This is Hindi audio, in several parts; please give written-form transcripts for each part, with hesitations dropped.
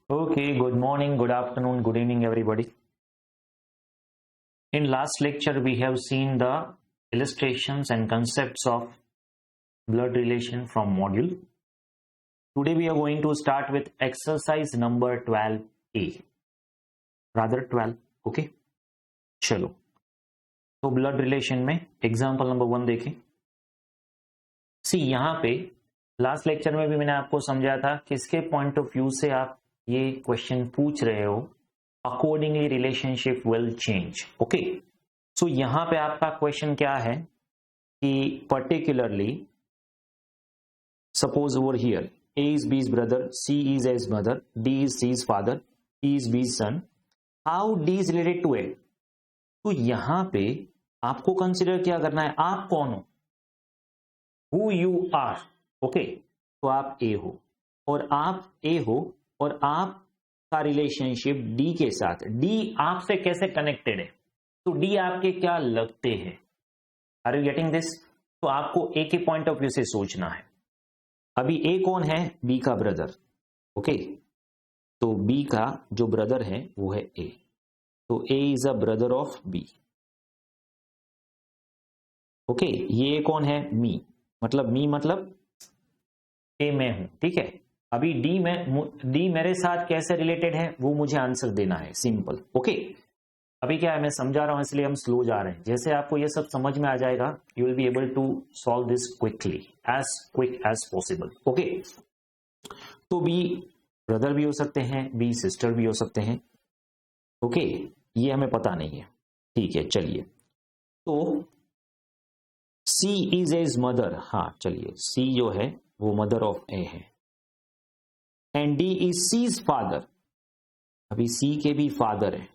Okay, good morning, good afternoon, good evening, everybody. In last lecture, we have seen the illustrations and concepts of blood relation from module. Today, we are going to start with exercise number 12A, rather 12, okay? चलो, तो blood relation में example number 1 देखें. See, यहाँ पे लास्ट लेक्चर में भी मैंने आपको समझाया था किसके पॉइंट ऑफ व्यू से आप ये क्वेश्चन पूछ रहे हो, accordingly relationship will change. Okay, so यहां पे आपका क्वेश्चन क्या है कि particularly suppose over here A is B's brother, C is A's mother, D is C's father, E is B's son. How D is related to A? तो यहां पे आपको कंसिडर क्या करना है, आप कौन हो, who you are. ओके, तो आप A हो और आप A हो और आपका रिलेशनशिप D के साथ, D आपसे कैसे कनेक्टेड है, तो D आपके क्या लगते हैं. Are you getting this? तो आपको A के पॉइंट ऑफ व्यू से सोचना है. अभी A कौन है, B का ब्रदर. ओके, तो B का जो ब्रदर है वो है A, तो A is a brother of B. Okay, ये कौन है, मी, मतलब A मैं हूं. ठीक है, अभी D मेरे साथ कैसे रिलेटेड है वो मुझे आंसर देना है, सिंपल. ओके, अभी क्या है, मैं समझा रहा हूं इसलिए हम स्लो जा रहे हैं. जैसे आपको ये सब समझ में आ जाएगा, you will be able to solve this quickly, as quick as possible. Okay, तो B ब्रदर भी हो सकते हैं, B सिस्टर भी हो सकते हैं. ओके, ये हमें पता नहीं है. ठीक है, चलिए, तो C इज एज मदर. हाँ, चलिए, C जो है वो मदर ऑफ A है. And D is C's father. अभी C के भी फादर है,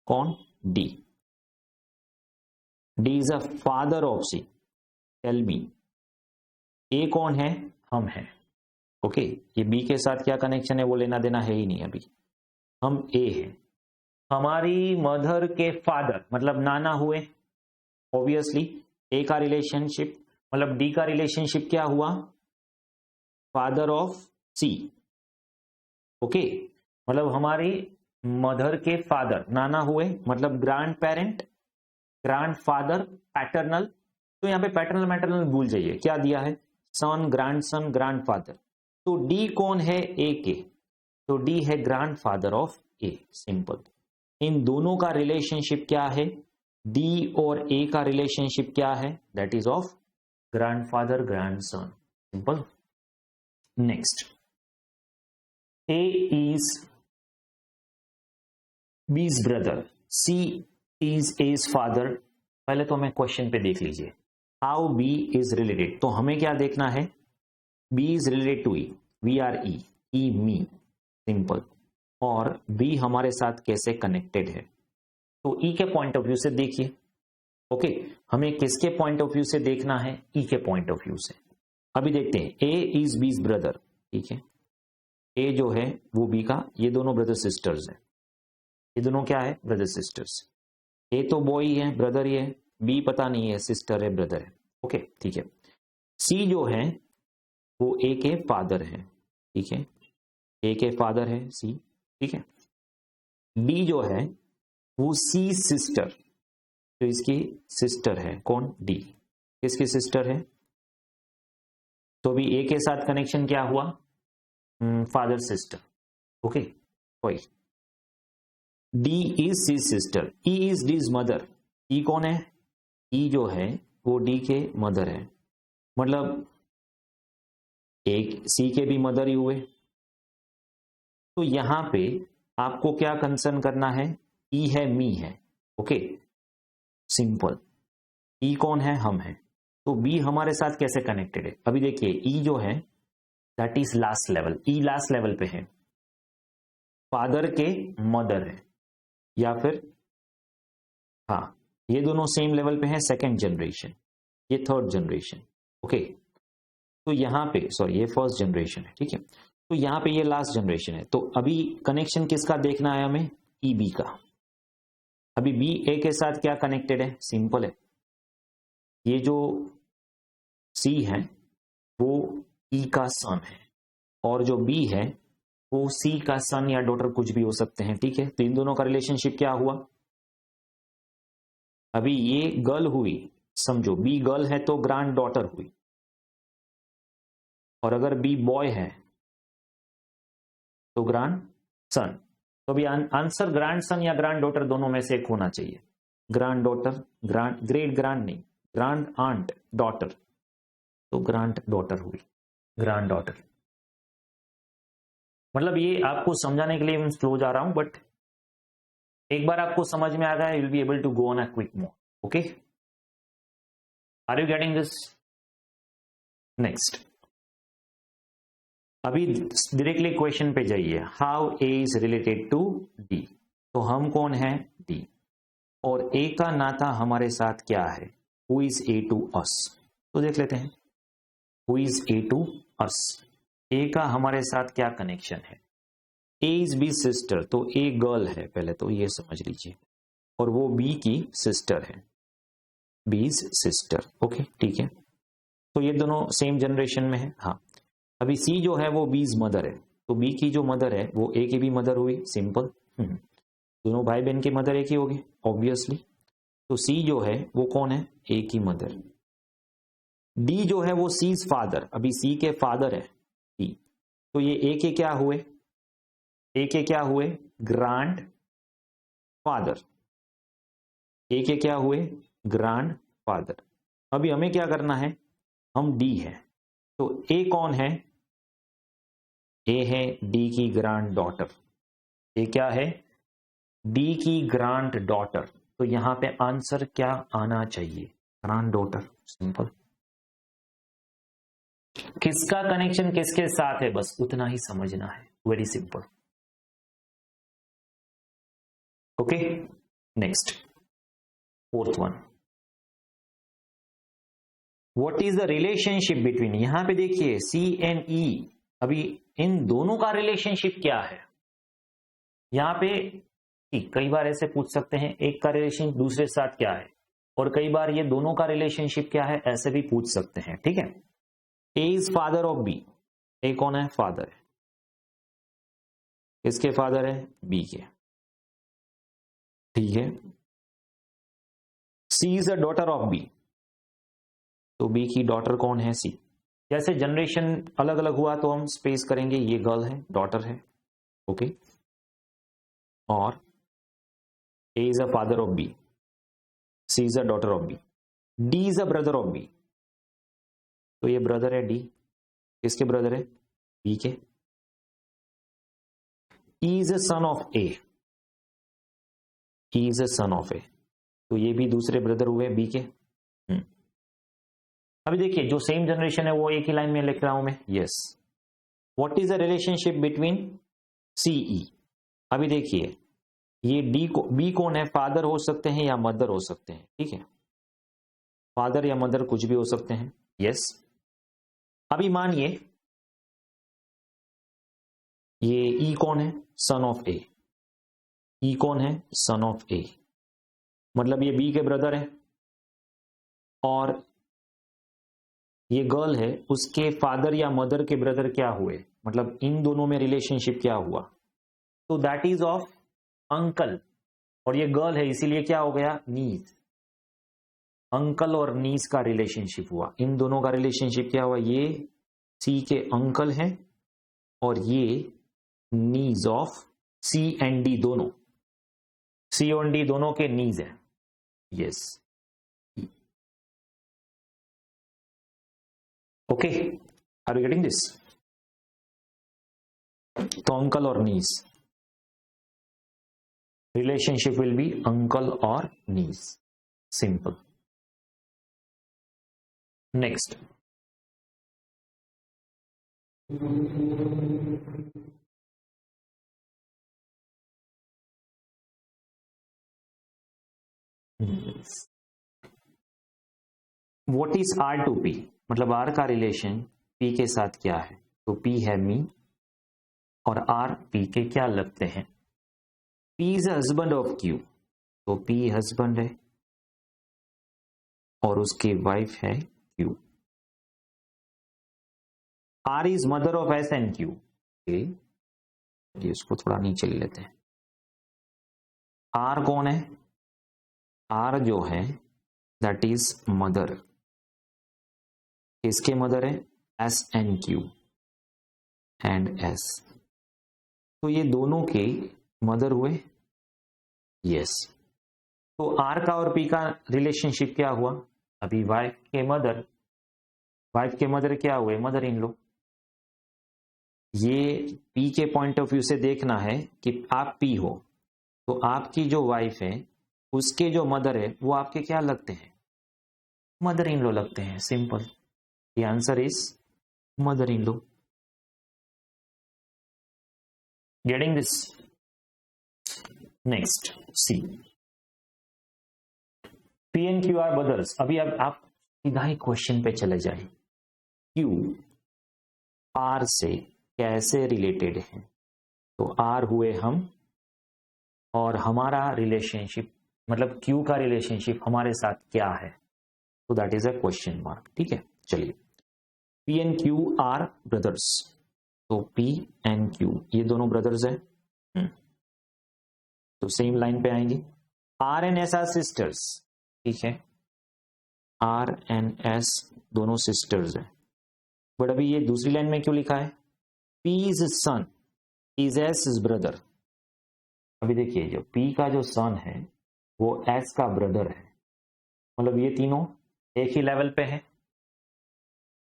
कौन, D. D is a father of C. Tell me, A कौन है, हम हैं. ओके, ये B के साथ क्या कनेक्शन है वो लेना देना है ही नहीं. अभी हम A हैं, हमारी मदर के फादर मतलब नाना हुए. ऑब्वियसली A का रिलेशनशिप मतलब D का रिलेशनशिप क्या हुआ, फादर ऑफ C. ओके, मतलब हमारी मदर के फादर नाना हुए, मतलब grand parent, grand father, paternal. तो यहां पे पैटर्नल मैटरनल भूल जाइए, क्या दिया है, सन, ग्रैंड फादर. तो D कौन है, A के, तो D है grandfather of A. Simple. इन दोनों का रिलेशनशिप क्या है, D और A का रिलेशनशिप क्या है, that is of grandfather grandson. Simple. Next, A is B's brother, C is A's father. पहले तो हमें क्वेश्चन पे देख लीजिए, हाउ B is related. तो हमें क्या देखना है, B is related to E, we are E, E me. Simple. और B हमारे साथ कैसे कनेक्टेड है, तो E के पॉइंट ऑफ व्यू से देखिए. ओके, हमें किसके पॉइंट ऑफ व्यू से देखना है, E के पॉइंट ऑफ व्यू से. अभी देखते हैं, A is B's brother. ठीक है, A जो है वो B का, ये दोनों ब्रदर सिस्टर्स हैं. ये दोनों क्या है, ब्रदर सिस्टर्स. A तो बॉय ही है, ब्रदर ही है. B पता नहीं है, सिस्टर है, ब्रदर है. ओके, ठीक है. C जो है वो A के फादर है. ठीक है, A के फादर है C. ठीक है, D जो है वो C सिस्टर, तो इसकी सिस्टर है, कौन, D. किसकी सिस्टर है, तो भी A के साथ कनेक्शन क्या हुआ, फादर सिस्टर. ओके, कोई. D is C sister, E is D's mother. E कौन है, E जो है वो D के मदर है, मतलब एक C के भी मदर ही हुए. तो यहां पे आपको क्या कंसर्न करना है, E है, मी है. Okay, simple. E कौन है, हम हैं. तो B हमारे साथ कैसे कनेक्टेड है, अभी देखिए, E जो है that is last level. E last level पे है, फादर के मदर है, या फिर हाँ, ये दोनों सेम लेवल पे हैं, सेकेंड जनरेशन, ये थर्ड जनरेशन. ओके, तो यहां पे सॉरी, ये फर्स्ट जनरेशन है. ठीक है, तो यहां पे ये लास्ट जनरेशन है. तो अभी कनेक्शन किसका देखना है हमें, E B का. अभी B A के साथ क्या कनेक्टेड है, सिंपल है, ये जो C है वो E का सन है, और जो B है वो सी का सन या डॉटर कुछ भी हो सकते हैं, ठीक है। तो इन दोनों का रिलेशनशिप क्या हुआ, अभी ये गर्ल हुई, समझो बी गर्ल है तो ग्रांड डॉटर हुई, और अगर बी बॉय है तो ग्रांड सन। तो अभी आंसर ग्रांड सन या ग्रांड डॉटर दोनों में से एक होना चाहिए। Grand daughter, grand great grand नहीं, ग्रांड आंट डॉटर, तो ग्रांड डॉटर हुई, ग्रांड डॉटर। मतलब ये आपको समझाने के लिए मैं स्लो जा रहा हूं, बट एक बार आपको समझ में आ गया, you will be able to go on a quick mode. Okay, are you getting this? Next, अभी डायरेक्टली क्वेश्चन पे जाइए। How A is related to D, तो हम कौन है, डी, और ए का नाता हमारे साथ क्या है, who is A to us. तो देख लेते हैं, who is A to us, A का हमारे साथ क्या कनेक्शन है। ए इज बी सिस्टर, तो ए गर्ल है, पहले तो ये समझ लीजिए, और वो बी की सिस्टर है, बीज सिस्टर। ओके ठीक है, तो ये दोनों सेम जनरेशन में है। हाँ, अभी सी जो है वो बीज मदर है, तो बी की जो मदर है वो ए की भी मदर हुई, सिंपल। दोनों भाई बहन की मदर एक ही होगी ऑब्वियसली। तो सी जो है वो कौन है, ए की मदर। डी जो है वो सीज फादर, अभी सी के फादर है डी, तो ये ए के क्या हुए, ए के क्या हुए, ग्रांड फादर, ए के क्या हुए, ग्रांड फादर। अभी हमें क्या करना है, हम डी है, तो ए कौन है, ए है डी की ग्रांड डॉटर, ए क्या है, डी की ग्रांड डॉटर। तो यहां पे आंसर क्या आना चाहिए, ग्रांड डॉटर, सिंपल। किसका कनेक्शन किसके साथ है, बस उतना ही समझना है, very simple. Okay, next, fourth one, what is the relationship between, यहां पे देखिए सी एंड ई, अभी इन दोनों का रिलेशनशिप क्या है। यहां पे कई बार ऐसे पूछ सकते हैं एक का रिलेशन दूसरे के साथ क्या है, और कई बार ये दोनों का रिलेशनशिप क्या है, ऐसे भी पूछ सकते हैं, ठीक है। A is father of B, ए कौन है, फादर है, किसके फादर है, बी के, ठीक है। C is a daughter of B, तो बी की डॉटर कौन है, सी। जैसे जनरेशन अलग अलग हुआ तो हम स्पेस करेंगे, ये गर्ल है, डॉटर है, ओके। और A is a father of B, C is a daughter of B, D is a brother of B, तो ये ब्रदर है डी, किसके ब्रदर है, बी के। E is a son of A, E is a son of A, तो ये भी दूसरे ब्रदर हुए बी के। अभी देखिए जो सेम जनरेशन है वो एक ही लाइन में लिख रहा हूं मैं, yes. What is the relationship between CE, अभी देखिए ये डी को, बी कौन है, फादर हो सकते हैं या मदर हो सकते हैं, ठीक है, फादर या मदर कुछ भी हो सकते हैं, यस। अभी मानिए ये ई कौन है, सन ऑफ ए, ई कौन है, सन ऑफ ए, मतलब ये बी के ब्रदर है, और ये गर्ल है, उसके फादर या मदर के ब्रदर क्या हुए, मतलब इन दोनों में रिलेशनशिप क्या हुआ, तो दैट इज ऑफ अंकल, और ये गर्ल है इसीलिए क्या हो गया, नीज। अंकल और नीज का रिलेशनशिप हुआ, इन दोनों का रिलेशनशिप क्या हुआ, ये सी के अंकल हैं और ये niece of C and D, दोनों सी और डी दोनों के नीज हैं, yes. Okay, are you getting this? तो अंकल और niece, relationship will be uncle और niece, simple. Next, what is R to P, मतलब आर का रिलेशन पी के साथ क्या है, तो पी है मी और आर पी के क्या लगते हैं, P is husband of Q, तो पी हस्बैंड है और उसकी वाइफ है Q. R is mother of S and Q, ये इसको थोड़ा नीचे ले लेते हैं। आर कौन है? आर जो है दैट इज मदर। किसके मदर है? S and Q and S. तो ये दोनों के मदर हुए। यस। तो आर का और पी का रिलेशनशिप क्या हुआ? अभी वाइफ के मदर क्या हुए? मदर इन लो। ये पी के पॉइंट ऑफ व्यू से देखना है कि आप पी हो तो आपकी जो वाइफ है उसके जो मदर है वो आपके क्या लगते हैं? मदर इन लो लगते हैं। Simple. The answer is mother in law. Getting this? Next C. P and Q are brothers. अभी अब आप सीधा ही क्वेश्चन पे चले जाए। क्यू आर से कैसे रिलेटेड है? तो आर हुए हम और हमारा रिलेशनशिप मतलब क्यू का रिलेशनशिप हमारे साथ क्या है? तो that is a question mark. ठीक है, चलिए। P and Q are brothers. तो पी एंड क्यू ये दोनों ब्रदर्स है। तो सेम लाइन पे आएंगे। R and S are sisters. ठीक है, आर एंड एस दोनों सिस्टर्स है। बट अभी ये दूसरी लाइन में क्यों लिखा है? P is son is S is brother. अभी देखिए जो पी का जो सन है वो एस का ब्रदर है। मतलब ये तीनों एक ही लेवल पे है।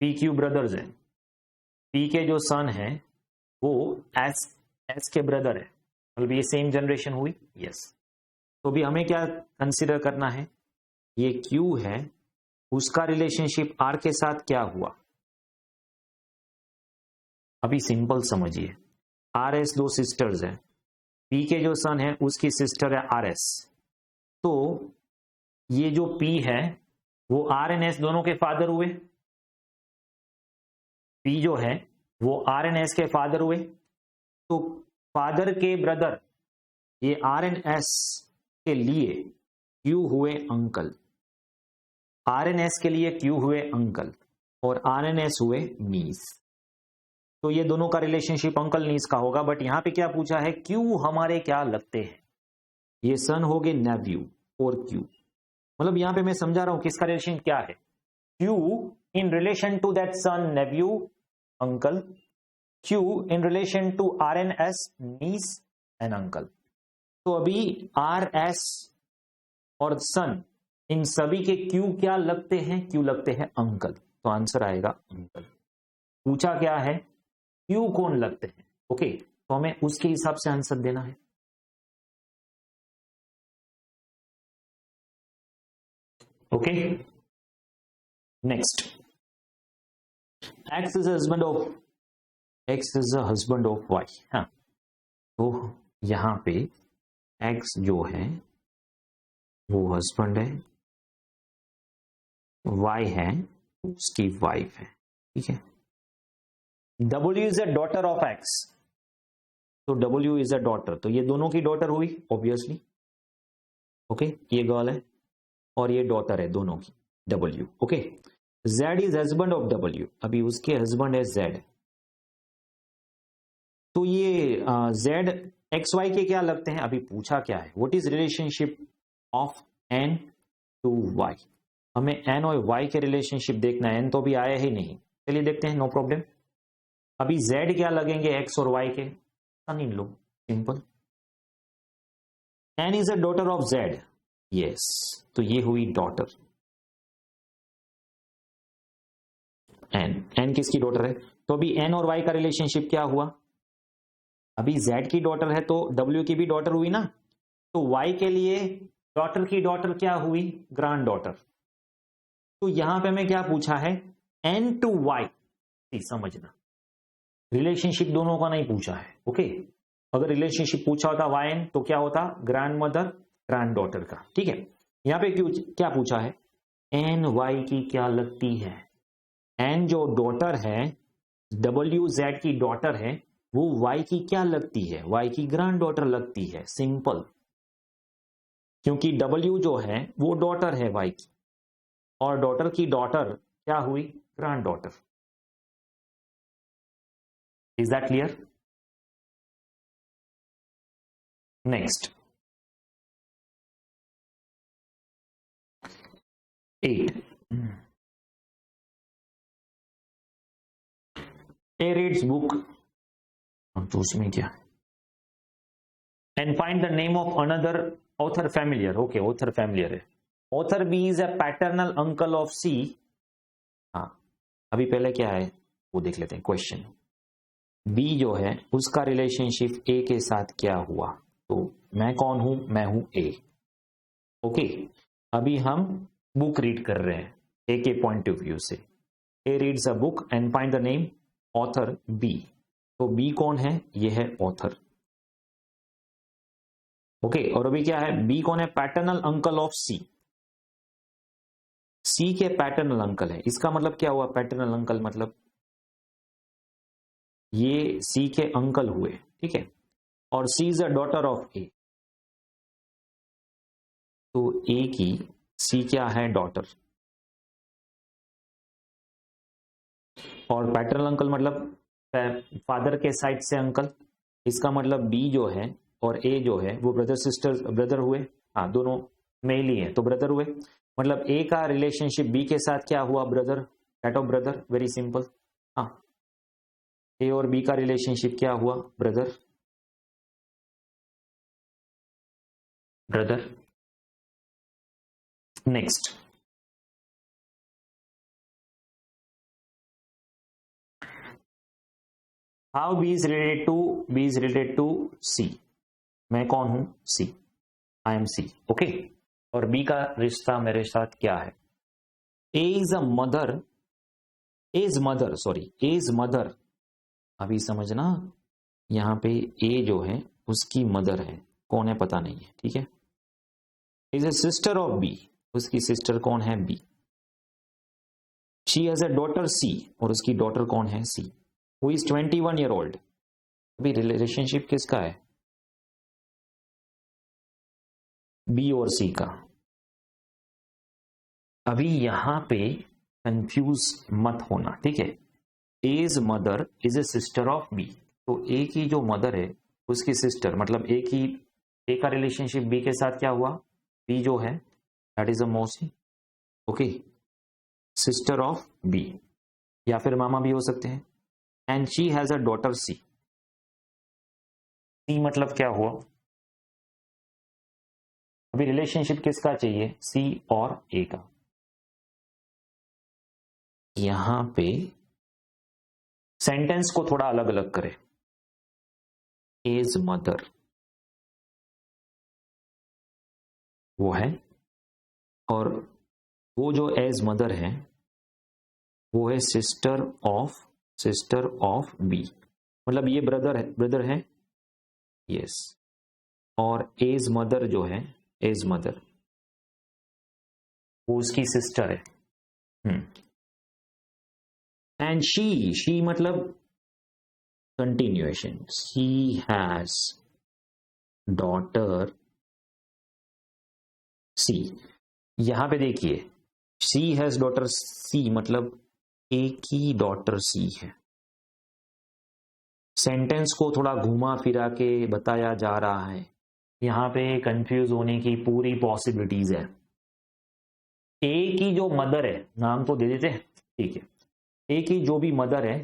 पी क्यू ब्रदर्स है। पी के जो सन है वो एस के ब्रदर है। मतलब ये सेम जनरेशन हुई। यस। तो भी हमें क्या कंसिडर करना है? ये क्यू है उसका रिलेशनशिप आर के साथ क्या हुआ? अभी सिंपल समझिए। आर एस दो सिस्टर्स है। पी के जो सन है उसकी सिस्टर है आर एस। तो ये जो पी है वो आर एन एस दोनों के फादर हुए। पी जो है वो आर एन एस के फादर हुए। तो फादर के ब्रदर ये आर एन एस के लिए क्यू हुए अंकल। आर एन एस के लिए क्यू हुए अंकल और आर एन एस हुए नीस। तो ये दोनों का रिलेशनशिप अंकल नीस का होगा। बट यहां पे क्या पूछा है? क्यू हमारे क्या लगते हैं? ये सन हो गए नेव्यू और क्यू। मतलब यहां पे मैं समझा रहा हूं किसका रिलेशन क्या है। Q in relation to that son nephew uncle. Q in relation to R and S niece and uncle. तो अभी आर एस और सन इन सभी के क्यू क्या लगते हैं? क्यू लगते हैं अंकल। तो आंसर आएगा अंकल। पूछा क्या है? क्यू कौन लगते हैं। ओके, तो हमें उसके हिसाब से आंसर देना है। Okay, next. X is husband of Y. हाँ, तो यहां पे एक्स जो है वो हस्बैंड है, वाई है उसकी वाइफ है। ठीक है। W is a daughter of x. तो W इज अ डॉटर। तो ये दोनों की डॉटर हुई ऑब्वियसली। ओके, ये गर्ल है और ये डॉटर है दोनों की W। Okay. Z is husband of W। अभी उसके हस्बैंड है Z। तो ये Z एक्स वाई के क्या लगते हैं? अभी पूछा क्या है? What is relationship of N to Y। हमें N और Y के रिलेशनशिप देखना है। N तो भी आया ही नहीं। चलिए देखते हैं, नो प्रॉब्लम। अभी Z क्या लगेंगे एक्स और Y के? Son in law. Simple. N is a daughter of Z। Yes, तो ये हुई डॉटर। N किसकी डॉटर है? तो अभी N और Y का रिलेशनशिप क्या हुआ? अभी Z की डॉटर है तो W की भी डॉटर हुई ना। तो Y के लिए डॉटर की डॉटर क्या हुई? Granddaughter. तो यहां पे हमें क्या पूछा है? N to Y। समझना, रिलेशनशिप दोनों का नहीं पूछा है। ओके, अगर रिलेशनशिप पूछा होता YN तो क्या होता? ग्रैंड मदर ग्रैंड डॉटर का। ठीक है। यहां पे क्यों क्या पूछा है? N Y की क्या लगती है? N जो डॉटर है, W Z की डॉटर है, वो Y की क्या लगती है? Y की ग्रैंड डॉटर लगती है। सिंपल। क्योंकि W जो है वो डॉटर है Y की और डॉटर की डॉटर क्या हुई? Granddaughter. Is that clear? Next 8, A reads book, तो उसमें क्या, and find the name of another author familiar, okay author familiar है, author B is a paternal uncle of C. हाँ अभी पहले क्या है वो देख लेते हैं क्वेश्चन, बी जो है उसका रिलेशनशिप ए के साथ क्या हुआ, तो मैं कौन हूं, मैं हूं ए, ओके। अभी हम बुक रीड कर रहे हैं ए के पॉइंट ऑफ व्यू से, A reads a book and find the name author B, तो बी कौन है, ये है ऑथर, ओके। और अभी क्या है, बी कौन है, पैटर्नल अंकल ऑफ सी, सी के पैटर्नल अंकल है, इसका मतलब क्या हुआ, पैटर्नल अंकल मतलब ये सी के अंकल हुए, ठीक है, और सी is a daughter of A, तो ए की सी क्या है, डॉटर, और पैटर्नल अंकल मतलब फादर के साइड से अंकल, इसका मतलब बी जो है और ए जो है वो ब्रदर सिस्टर ब्रदर हुए, हाँ दोनों मेल ही है तो ब्रदर हुए, मतलब ए का रिलेशनशिप बी के साथ क्या हुआ, brother, that of brother, very simple. हाँ ए और बी का रिलेशनशिप क्या हुआ, brother brother. Next how B is related to, B is related to C, मैं कौन हूं, C, I am C, okay. और बी का रिश्ता मेरे साथ क्या है, A is a mother, as mother, sorry as mother, अभी समझना यहां पे ए जो है उसकी मदर है, कौन है पता नहीं है, ठीक है, is A sister of B, उसकी सिस्टर कौन है, B, she has a daughter C, और उसकी डॉटर कौन है, C, who is 21 year old, अभी रिलेशनशिप किसका है, बी और सी का। अभी यहां पे कंफ्यूज मत होना, ठीक है, as mother is A sister of B, तो ए की जो मदर है उसकी सिस्टर, मतलब ए की, ए का रिलेशनशिप बी के साथ क्या हुआ, बी जो है दैट इज अ मौसी, ओके, सिस्टर ऑफ बी, या फिर मामा भी हो सकते हैं, and she has a daughter C, C मतलब क्या हुआ, अभी रिलेशनशिप किसका चाहिए, सी और ए का, यहां पे सेंटेंस को थोड़ा अलग अलग करें, एज मदर वो है, और वो जो एज मदर है वो है सिस्टर ऑफ बी, मतलब ये ब्रदर है, यस, और एज मदर जो है, एज मदर वो उसकी सिस्टर है, एंड शी मतलब कंटिन्यूएशन, शी हैज डॉटर सी, यहां पे देखिए सी हैज डॉटर सी मतलब ए की डॉटर सी है, सेंटेंस को थोड़ा घुमा फिरा के बताया जा रहा है, यहां पे कंफ्यूज होने की पूरी पॉसिबिलिटीज है। ए की जो मदर है, नाम तो दे देते हैं, ठीक है, ए की जो भी मदर है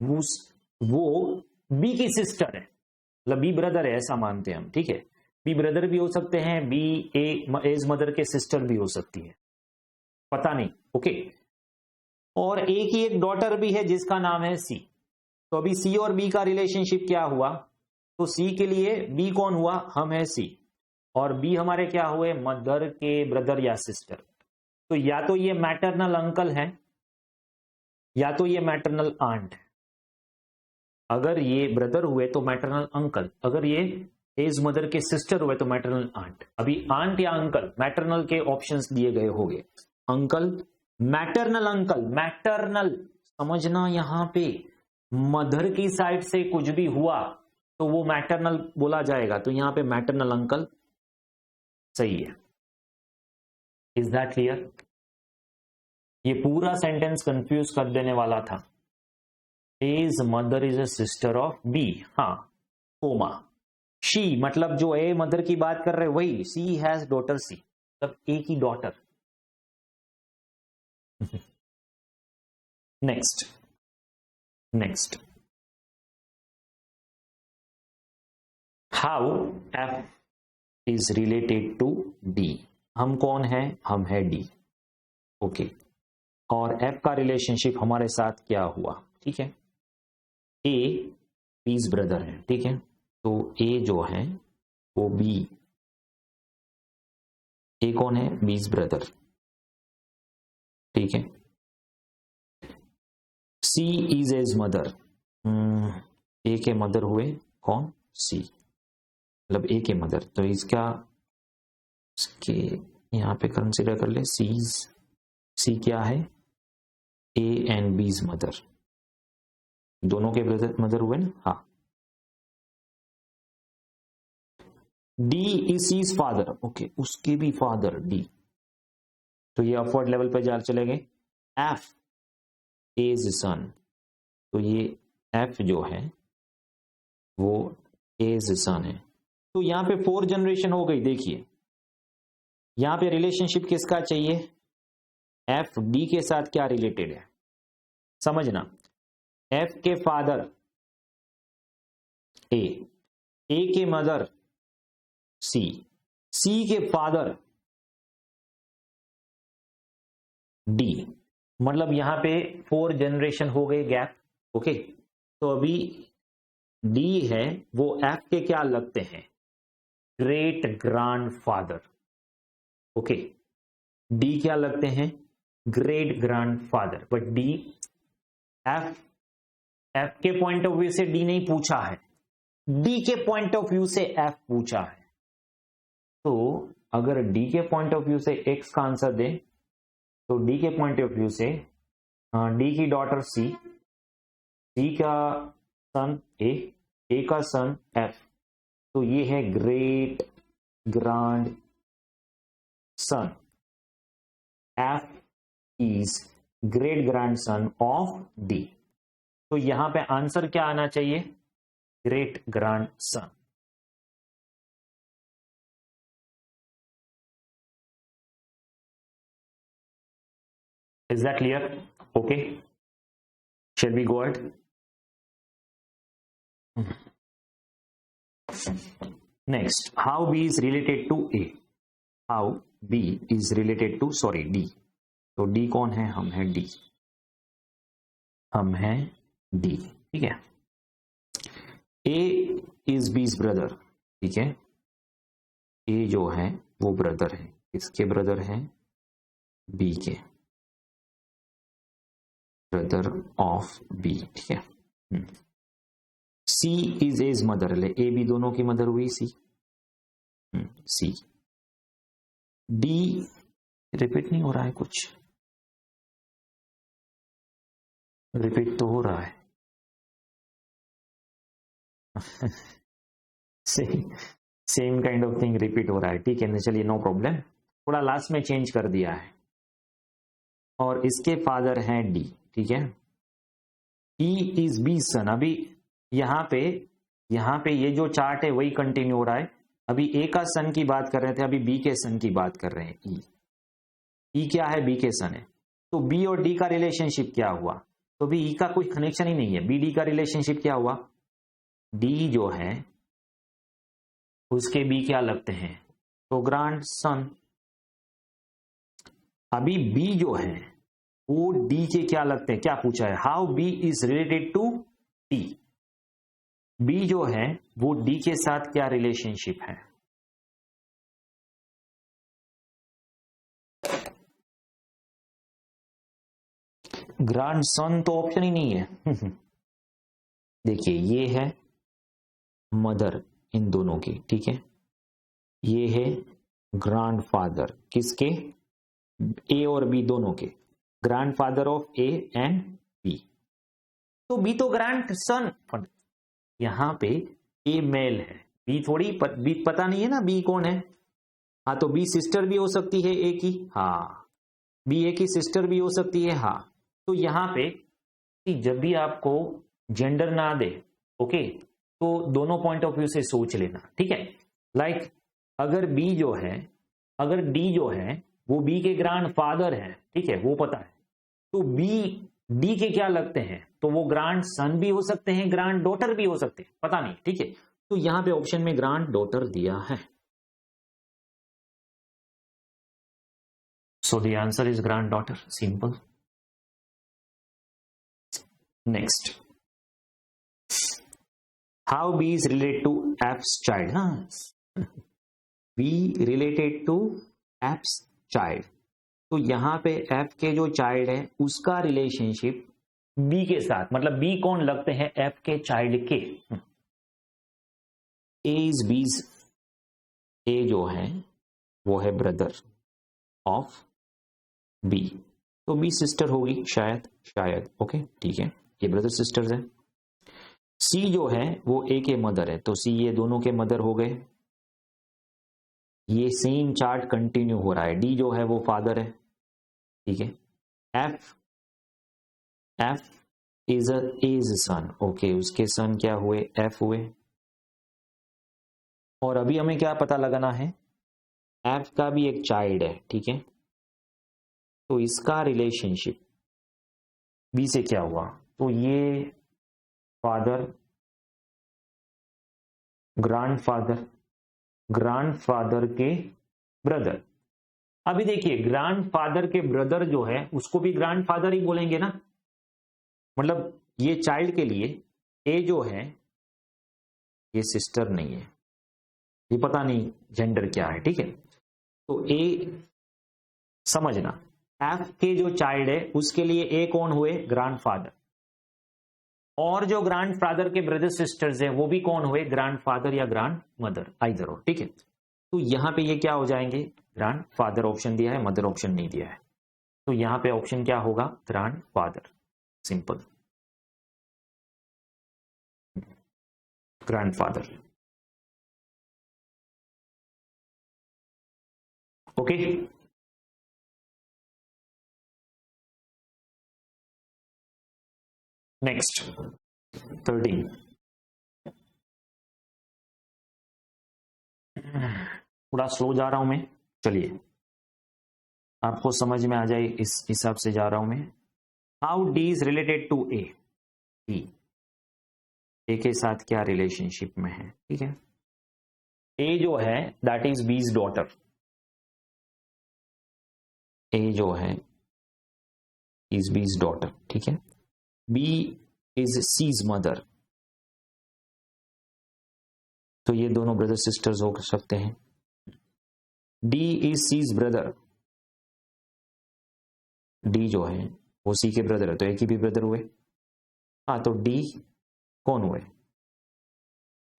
वो बी की सिस्टर है, मतलब बी ब्रदर है ऐसा मानते हैं हम, ठीक है, बी ब्रदर भी हो सकते हैं, बी एज मदर के सिस्टर भी हो सकती है, पता नहीं, ओके। और ए की एक डॉटर भी है जिसका नाम है सी, तो अभी सी और बी का रिलेशनशिप क्या हुआ, तो सी के लिए बी कौन हुआ, हम है सी, और बी हमारे क्या हुए, मदर के ब्रदर या सिस्टर, तो या तो ये मैटरनल अंकल है या तो ये मैटरनल आंट है, अगर ये ब्रदर हुए तो मैटरनल अंकल, अगर ये एज मदर के सिस्टर हुए तो मैटरनल आंट। अभी आंट या अंकल मैटरनल के ऑप्शंस दिए गए होंगे, अंकल, मैटरनल अंकल, मैटरनल समझना, यहां पे मदर की साइड से कुछ भी हुआ तो वो मैटरनल बोला जाएगा, तो यहां पे मैटरनल अंकल सही है। Is that clear? ये पूरा सेंटेंस कंफ्यूज कर देने वाला था। As mother is a sister of B, हाँ, कोमा, शी मतलब जो ए मदर की बात कर रहे हैं वही, सी हैज डॉटर सी मतलब ए की daughter. Next next, how F is related to D. हम कौन है? हम है डी, ओके। और एफ का रिलेशनशिप हमारे साथ क्या हुआ, ठीक है। ए बीज ब्रदर है, ठीक है। तो ए जो है वो बी, ए कौन है? बीज ब्रदर, ठीक है। सी इज एज मदर, ए के मदर हुए कौन? सी, मतलब ए के मदर। तो इसका इसके यहां पे कंसिडर कर ले, सी क्या है? ए एंड बीज मदर, दोनों के ब्रदर मदर हुए ना, हाँ। D is C's father, okay, उसके भी फादर डी। तो ये अपवर्ड लेवल पे जा चले गए। एफ इज सन, तो ये एफ जो है वो इज सन है। तो यहां पे 4 जनरेशन हो गई। देखिए यहां पे रिलेशनशिप किसका चाहिए? एफ डी के साथ क्या रिलेटेड है समझना। एफ के फादर ए के मदर सी के फादर डी, मतलब यहां पे 4 जनरेशन हो गए गैप, ओके। तो अभी डी है वो एफ के क्या लगते हैं? Great grand father, okay. D क्या लगते हैं? Great grand father. But D F के पॉइंट ऑफ व्यू से डी नहीं पूछा है, डी के पॉइंट ऑफ व्यू से एफ पूछा है। तो अगर डी के पॉइंट ऑफ व्यू से एक्स का आंसर दे तो डी के पॉइंट ऑफ व्यू से डी की डॉटर सी का सन ए का सन एफ, तो ये है great grand son. F is great grandson of D. तो यहां पे आंसर क्या आना चाहिए? Great grandson. Is that clear? Okay. Shall we go ahead? Next, how B is related to A? How B is related to, sorry, D. तो D कौन है? हम हैं D, हम हैं D, ठीक है। A is B's brother, ठीक है। A जो है वो ब्रदर है, किसके ब्रदर है? B के, ब्रदर ऑफ बी, ठीक है। सी इज एज मदर, ले ए बी दोनों की मदर हुई सी, सी। डी रिपीट नहीं हो रहा है, कुछ रिपीट तो हो रहा है। Same kind of thing repeat हो रहा है, ठीक है। चलिए नो प्रॉब्लम, थोड़ा लास्ट में चेंज कर दिया है। और इसके फादर हैं डी, ठीक है। ई इज बी सन। अभी यहां पे ये जो चार्ट है वही कंटिन्यू हो रहा है। अभी ए का सन की बात कर रहे थे, अभी बी के सन की बात कर रहे हैं। ई क्या है? बी के सन है। तो बी और डी का रिलेशनशिप क्या हुआ? तो भी ई का कोई कनेक्शन ही नहीं है। बी डी का रिलेशनशिप क्या हुआ? डी जो है उसके बी क्या लगते हैं? तो ग्रैंड सन। अभी बी जो है वो डी के क्या लगते हैं? क्या पूछा है? How B is related to D. B जो है वो डी के साथ क्या रिलेशनशिप है? ग्रैंड सन तो ऑप्शन ही नहीं है। देखिए ये है मदर इन दोनों की, ठीक है। ये है ग्रैंड फादर, किसके? ए और बी दोनों के, grandfather of A and B. तो बी तो ग्रैंड सन, यहां पे ए मेल है, बी थोड़ी बी पता नहीं है ना बी कौन है। हाँ तो बी सिस्टर भी हो सकती है ए की, हाँ बी ए की सिस्टर भी हो सकती है, हाँ। तो यहां पे जब भी आपको जेंडर ना दे, ओके, तो दोनों पॉइंट ऑफ व्यू से सोच लेना, ठीक है। लाइक अगर बी जो है, अगर डी जो है वो बी के ग्रैंड फादर है, ठीक है, वो पता है, तो बी डी के क्या लगते हैं, तो वो ग्रैंड सन भी हो सकते हैं, ग्रैंड डॉटर भी हो सकते हैं, पता नहीं, ठीक है। तो यहां पे ऑप्शन में ग्रैंड डॉटर दिया है, so the answer is granddaughter, simple. Next, how B is related to A's child, हाँ B related to A's child, तो यहां पे एफ के जो चाइल्ड है उसका रिलेशनशिप बी के साथ, मतलब बी कौन लगते हैं, एफ के चाइल्ड के। ए इज बीज, ए जो है वो है ब्रदर ऑफ बी, तो बी सिस्टर होगी शायद, शायद, ओके ठीक है, ये ब्रदर सिस्टर्स है। सी जो है वो ए के मदर है, तो सी ये दोनों के मदर हो गए, ये सेम चार्ट कंटिन्यू हो रहा है। डी जो है वो फादर है, ठीक है। F, F is son, okay, उसके सन क्या हुए, एफ हुए। और अभी हमें क्या पता लगाना है, एफ का भी एक चाइल्ड है, ठीक है, तो इसका रिलेशनशिप बी से क्या हुआ, तो ये फादर, ग्रैंडफादर, ग्रैंडफादर के ब्रदर। अभी देखिए ग्रैंडफादर के ब्रदर जो है उसको भी ग्रैंडफादर ही बोलेंगे ना, मतलब ये चाइल्ड के लिए ए जो है ये सिस्टर नहीं है, ये पता नहीं जेंडर क्या है, ठीक है। तो ए समझना, एफ के जो चाइल्ड है उसके लिए ए कौन हुए, ग्रैंडफादर, और जो ग्रैंडफादर के ब्रदर सिस्टर्स हैं वो भी कौन हुए, ग्रैंडफादर या ग्रैंड मदर, आइदर हो, ठीक है। तो यहां पे ये क्या हो जाएंगे, ग्रैंडफादर ऑप्शन दिया है, मदर ऑप्शन नहीं दिया है, तो यहां पे ऑप्शन क्या होगा, grandfather, simple, grandfather, okay. Next 13, थोड़ा स्लो जा रहा हूं मैं, चलिए आपको समझ में आ जाए इस हिसाब से जा रहा हूं मैं। How D is related to A, D A के साथ क्या रिलेशनशिप में है, ठीक है। ए जो है दैट इज बीज डॉटर, ए जो है इज बीज डॉटर, ठीक है। बी इज सीज मदर, तो ये दोनों ब्रदर सिस्टर्स हो सकते हैं। D is C's brother, D जो है वो सी के ब्रदर है, तो एक ही भी ब्रदर हुए, हाँ, तो डी कौन हुए,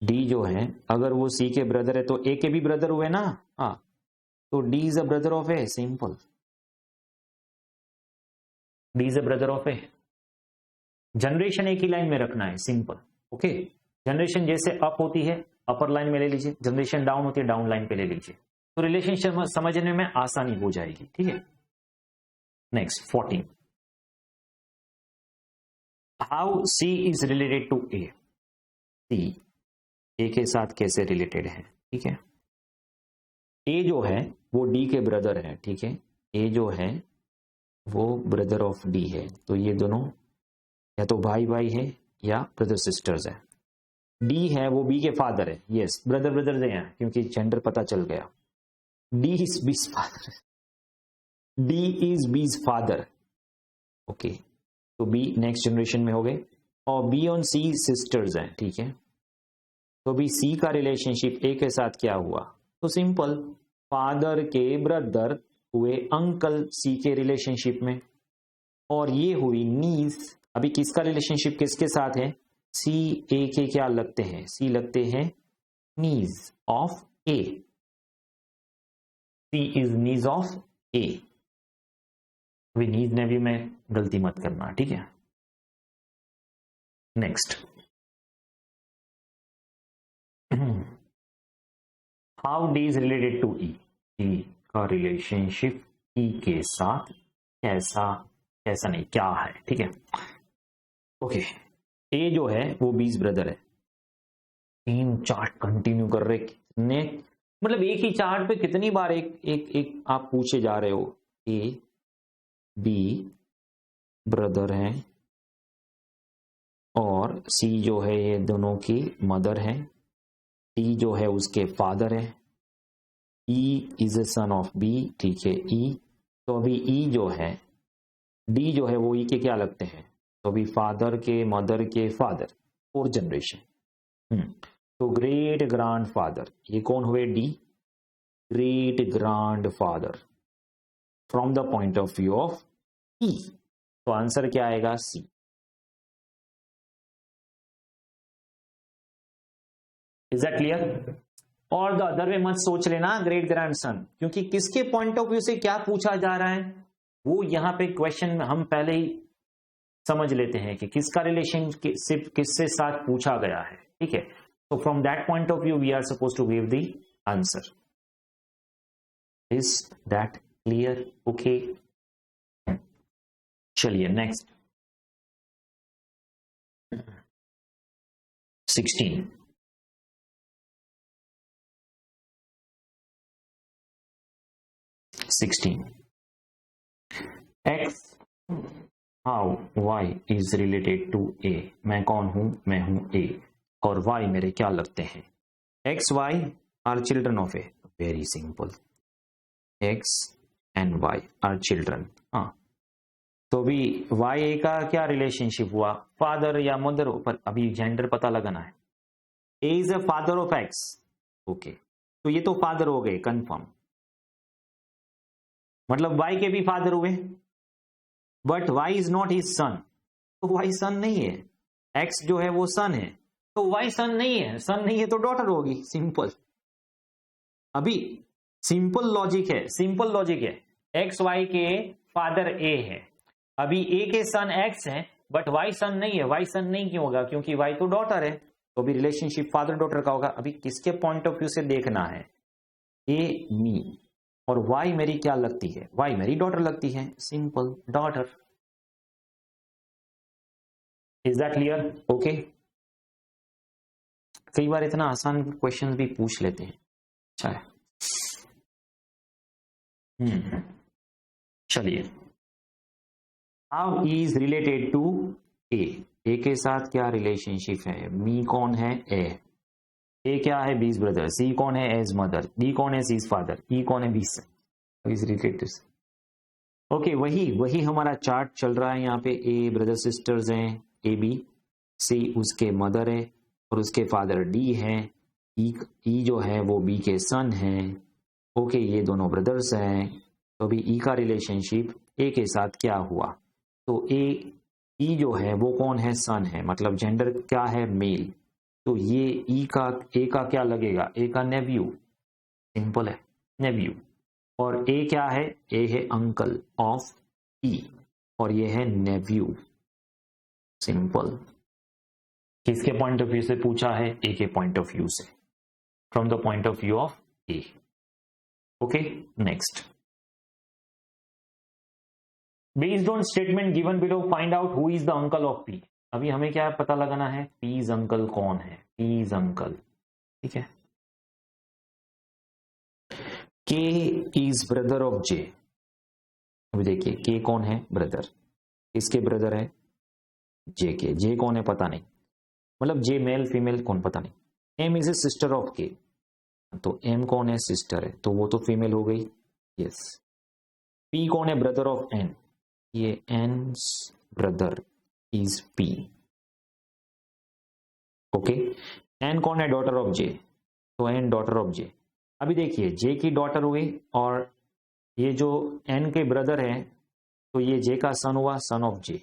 डी जो है अगर वो सी के ब्रदर है तो ए के भी ब्रदर हुए ना, हाँ, तो D is a brother of A, simple, D is a brother of A. Generation एक ही लाइन में रखना है, सिंपल, ओके। जनरेशन जैसे अप होती है अपर लाइन में ले लीजिए, जनरेशन डाउन होती है डाउन लाइन पे ले लीजिए, तो रिलेशनशिप समझने में आसानी हो जाएगी, ठीक है। Next 14, how C is related to A, C A के साथ कैसे रिलेटेड है, ठीक है। ए जो है वो डी के ब्रदर है, ठीक है, ए जो है वो ब्रदर ऑफ डी है, तो ये दोनों या तो भाई भाई है या ब्रदर सिस्टर्स है। डी है वो बी के फादर है, यस, ब्रदर ब्रदर हैं क्योंकि जेंडर पता चल गया, डी इज बीज फादर, डी इज बीज फादर, ओके, तो बी नेक्स्ट जनरेशन में हो गए, और बी और सी सिस्टर्स हैं, ठीक है, तो बी सी का रिलेशनशिप ए के साथ क्या हुआ, तो सिंपल, फादर के ब्रदर हुए अंकल सी के रिलेशनशिप में, और ये हुई नीज, अभी किसका रिलेशनशिप किसके साथ है, सी ए के क्या लगते हैं, सी लगते हैं niece of A, C is niece of A, अभी नीज ने भी मैं गलती मत करना, ठीक है। Next, how D is related to E, E का रिलेशनशिप ई के साथ कैसा, कैसा नहीं क्या है, ठीक है, ओके। ए जो है वो बीज ब्रदर है, सेम चार्ट कंटिन्यू कर रहे, कितने मतलब एक ही चार्ट पे कितनी बार एक आप पूछे जा रहे हो। ए बी ब्रदर हैं और सी जो है ये दोनों की मदर है, टी जो है उसके फादर है, E is a son of B, ठीक है ई। तो अभी ई जो है, डी जो है वो ई के क्या लगते हैं, तो अभी फादर के मदर के फादर, 4th जनरेशन। तो ग्रेट ग्रांड फादर, ये कौन हुए, D, great grandfather from the point of view of E. तो आंसर क्या आएगा, सी। Is that clear? और द अदर वे मत सोच लेना ग्रेट ग्रैंड सन, क्योंकि किसके पॉइंट ऑफ व्यू से क्या पूछा जा रहा है वो यहां पे क्वेश्चन हम पहले ही समझ लेते हैं कि किसका रिलेशनशिप किससे साथ पूछा गया है, ठीक है। तो from that point of view we are suppose to give the answer. Is that clear? Okay, चलिए next 16। X how y is related to a। मैं कौन हूं, मैं हूं a और y मेरे क्या लगते हैं, x y are children of a। Very simple, x and y are children. हाँ, तो अभी y a का क्या रिलेशनशिप हुआ, फादर या मदर, पर अभी जेंडर पता लगाना है। a is a father of x, okay, तो ये तो फादर हो गए कंफर्म, मतलब y के भी फादर हुए, but y is not his son, तो y सन नहीं है। x जो है वो सन है, तो y सन नहीं है, सन नहीं है तो डॉटर होगी, सिंपल। अभी सिंपल लॉजिक है, सिंपल लॉजिक है। एक्स वाई के फादर ए है, अभी ए के सन एक्स है, बट वाई सन नहीं है। वाई सन नहीं क्यों होगा, क्योंकि वाई तो डॉटर है, तो अभी रिलेशनशिप फादर डॉटर का होगा। अभी किसके पॉइंट ऑफ व्यू से देखना है, ए मी, और वाई मेरी क्या लगती है, वाई मेरी डॉटर लगती है, simple daughter. Is that clear? Okay, कई बार इतना आसान क्वेश्चन भी पूछ लेते हैं, अच्छा है। चलिए, हाउ इज रिलेटेड टू ए, ए के साथ क्या रिलेशनशिप है, मी कौन है, ए क्या है, बीज ब्रदर, सी कौन है, एज मदर, डी कौन है, सीज फादर, ई कौन है, बीस इज रिलेटेड। ओके, वही हमारा चार्ट चल रहा है यहाँ पे। ए ब्रदर सिस्टर्स हैं, ए बी, सी उसके मदर है और उसके फादर डी है, ई जो है वो बी के सन है, ओके, ये दोनों ब्रदर्स हैं। तो अभी ई का रिलेशनशिप ए के साथ क्या हुआ, तो ई जो है वो कौन है, सन है, मतलब जेंडर क्या है, मेल, तो ये ए का क्या लगेगा, ए का नेव्यू, सिंपल है, नेव्यू। और ए क्या है, ए है अंकल ऑफ ई, और ये है नेव्यू, सिंपल। किसके पॉइंट ऑफ व्यू से पूछा है, ए के पॉइंट ऑफ व्यू से, from the point of view of A. Okay, next, based on statement given below find out who is the uncle of P. अभी हमें क्या पता लगाना है, पीज अंकल कौन है, पीज अंकल, ठीक है। के इज ब्रदर ऑफ जे, अभी देखिए के कौन है, ब्रदर, किसके ब्रदर है, जे के, जे कौन है पता नहीं, मतलब जे मेल फीमेल कौन पता नहीं। M is A sister of K, तो एम कौन है, सिस्टर है, तो वो तो फीमेल हो गई, यस। पी कौन है, ब्रदर ऑफ एन, ये N's brother is P, okay. N कौन है, डॉटर ऑफ जे, तो एन डॉटर ऑफ जे। अभी देखिए जे की डॉटर हुई और ये जो एन के ब्रदर है, तो ये जे का सन हुआ, सन ऑफ जे,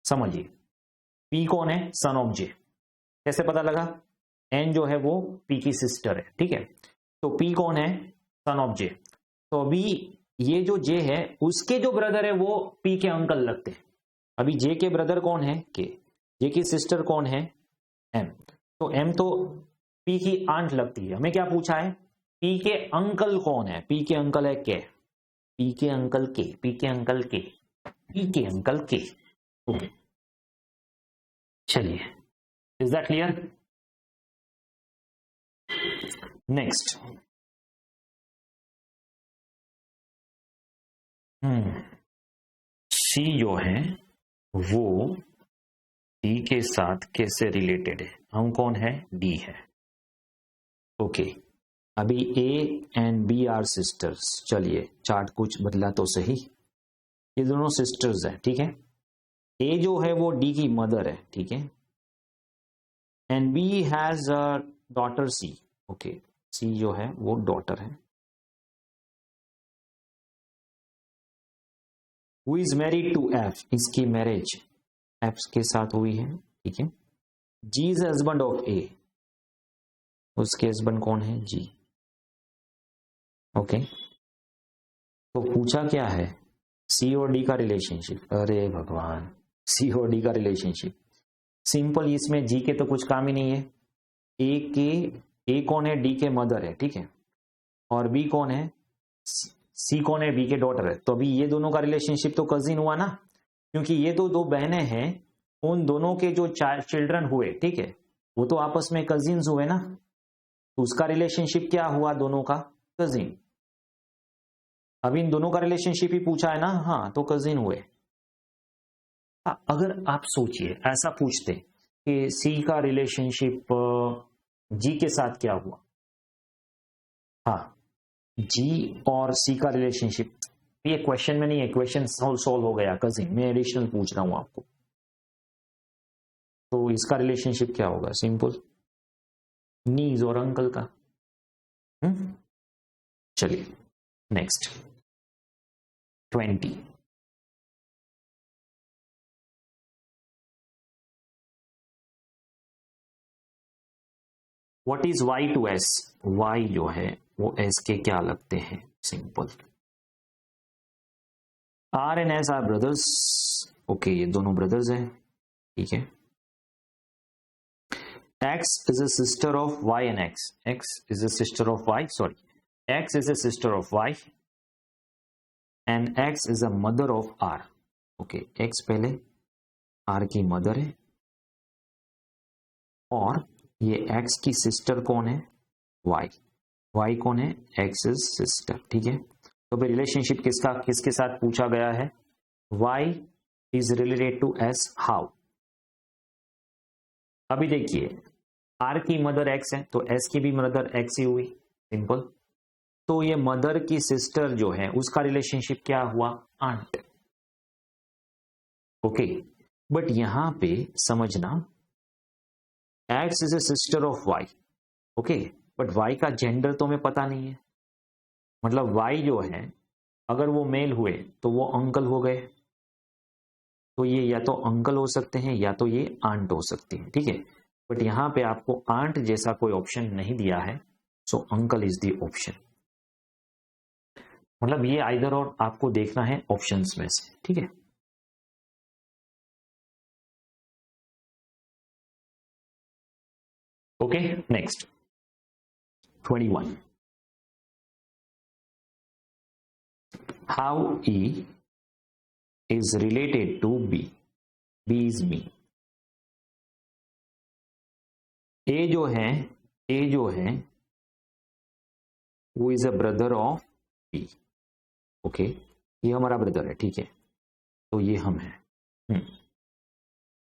समझिए। पी कौन है, सन ऑफ जे, कैसे पता लगा, एन जो है वो पी की सिस्टर है, ठीक है, तो पी कौन है, सन ऑफ जे। तो अभी ये जो जे है उसके जो ब्रदर है वो पी के अंकल लगते हैं। अभी जे के ब्रदर कौन है, के, जे की सिस्टर कौन है, एम, तो एम तो पी की आंट लगती है। हमें क्या पूछा है, पी के अंकल कौन है, पी के अंकल है के, पी के अंकल के, पी के अंकल के, पी के अंकल के, ओके। चलिए, इज दैट क्लियर? नेक्स्ट, सी जो है वो डी के साथ कैसे रिलेटेड है? हम कौन है? डी है। ओके, अभी A and B are sisters. चलिए चार्ट कुछ बदला तो सही, ये दोनों सिस्टर्स है, ठीक है। ए जो है वो डी की मदर है, ठीक है, and B has a daughter C. Okay, C जो है वो डॉटर है। Who is married to F, इसकी मैरिज एफ के साथ हुई है, ठीक है। G is husband of A, उसके हस्बैंड कौन है? जी। ओके, तो पूछा क्या है? सी और डी का रिलेशनशिप। अरे भगवान, सी और डी का रिलेशनशिप सिंपल, इसमें जी के तो कुछ काम ही नहीं है। ए कौन है? डी के मदर है, ठीक है, और बी कौन है? सी कौन है? बी के डॉटर है। तो अभी ये दोनों का रिलेशनशिप तो कजिन हुआ ना, क्योंकि ये तो दो बहनें हैं, उन दोनों के जो चिल्ड्रन हुए, ठीक है, वो तो आपस में कजिन्स हुए ना, तो उसका रिलेशनशिप क्या हुआ? दोनों का कजिन। अभी इन दोनों का रिलेशनशिप ही पूछा है ना, हाँ, तो कजिन हुए। अगर आप सोचिए ऐसा पूछते कि सी का रिलेशनशिप जी के साथ क्या हुआ? हाँ, जी और सी का रिलेशनशिप, ये क्वेश्चन में नहीं है, क्वेश्चन सॉल्व हो गया कजिन, मैं एडिशनल पूछ रहा हूं आपको। तो इसका रिलेशनशिप क्या होगा? सिंपल, नीज और अंकल का। चलिए next 20। What is Y to S? Y जो है वो एस के क्या लगते हैं? Simple, R and S are brothers. Okay, ये दोनों ब्रदर्स हैं, ठीक है। X is a sister of Y and X. X is a sister of Y. Sorry, X is a sister of Y, and X is a mother of R. Okay, X पहले R की मदर है, और ये X की सिस्टर कौन है? Y. Y कौन है? X is sister, ठीक है। तो भाई रिलेशनशिप किसके साथ पूछा गया है? Y is related to S. How? अभी देखिए, आर की मदर एक्स है, तो एस की भी मदर एक्स ही हुई, सिंपल। तो ये मदर की सिस्टर जो है उसका रिलेशनशिप क्या हुआ? आंट। ओके, बट यहां पे समझना, X is A sister of Y, okay, but Y का जेंडर तो हमें पता नहीं है। मतलब वाई जो है अगर वो मेल हुए तो वो अंकल हो गए, तो ये या तो अंकल हो सकते हैं या तो ये आंट हो सकती है, ठीक है। बट यहां पे आपको आंट जैसा कोई ऑप्शन नहीं दिया है, सो अंकल इज द ऑप्शन। मतलब ये आइदर और आपको देखना है ऑप्शंस में से, ठीक है। Okay, next 21। How E is related to B? B is me. A जो है वो is a brother of B. Okay, ये हमारा ब्रदर है, ठीक है, तो ये हम है।